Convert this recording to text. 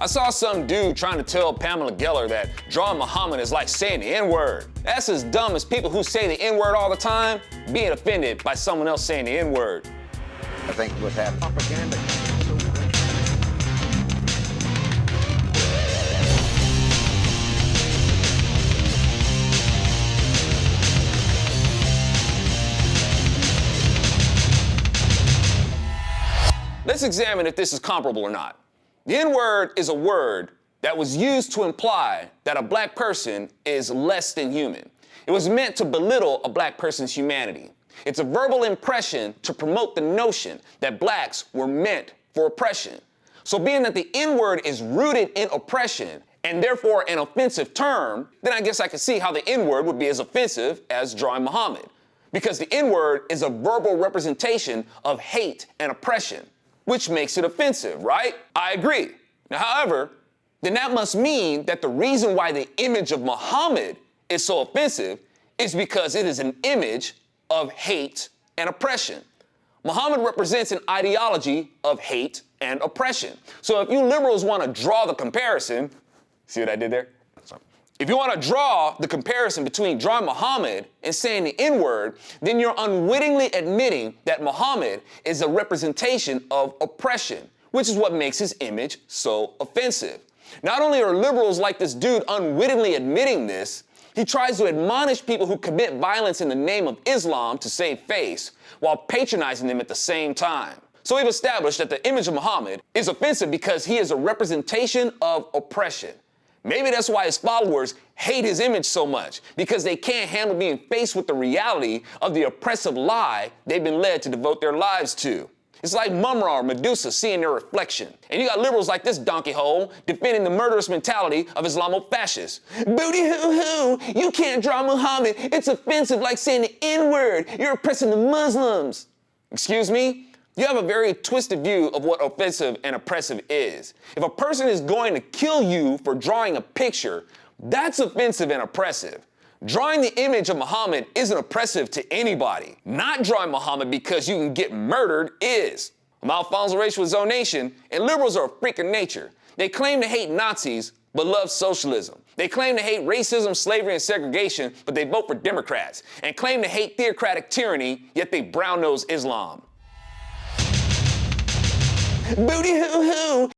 I saw some dude trying to tell Pamela Geller that drawing Muhammad is like saying the N-word. That's as dumb as people who say the N-word all the time being offended by someone else saying the N-word. I think what's happening. Propaganda. Let's examine if this is comparable or not. The N-word is a word that was used to imply that a black person is less than human. It was meant to belittle a black person's humanity. It's a verbal impression to promote the notion that blacks were meant for oppression. So being that the N-word is rooted in oppression and therefore an offensive term, then I guess I can see how the N-word would be as offensive as drawing Muhammad. Because the N-word is a verbal representation of hate and oppression, which makes it offensive, right? I agree. Now, however, then that must mean that the reason why the image of Muhammad is so offensive is because it is an image of hate and oppression. Muhammad represents an ideology of hate and oppression. So if you liberals want to draw the comparison, see what I did there? If you want to draw the comparison between drawing Muhammad and saying the N-word, then you're unwittingly admitting that Muhammad is a representation of oppression, which is what makes his image so offensive. Not only are liberals like this dude unwittingly admitting this, he tries to admonish people who commit violence in the name of Islam to save face, while patronizing them at the same time. So we've established that the image of Muhammad is offensive because he is a representation of oppression. Maybe that's why his followers hate his image so much, because they can't handle being faced with the reality of the oppressive lie they've been led to devote their lives to. It's like Mumra or Medusa seeing their reflection. And you got liberals like this donkey hole defending the murderous mentality of Islamo-Fascists. Booty hoo-hoo, you can't draw Muhammad. It's offensive like saying the N-word. You're oppressing the Muslims. Excuse me? You have a very twisted view of what offensive and oppressive is. If a person is going to kill you for drawing a picture, that's offensive and oppressive. Drawing the image of Muhammad isn't oppressive to anybody. Not drawing Muhammad because you can get murdered is. I'm Alfonso Rachel with Zone Nation, and liberals are a freak of nature. They claim to hate Nazis, but love socialism. They claim to hate racism, slavery, and segregation, but they vote for Democrats. And claim to hate theocratic tyranny, yet they brown-nose Islam. Booty hoo-hoo!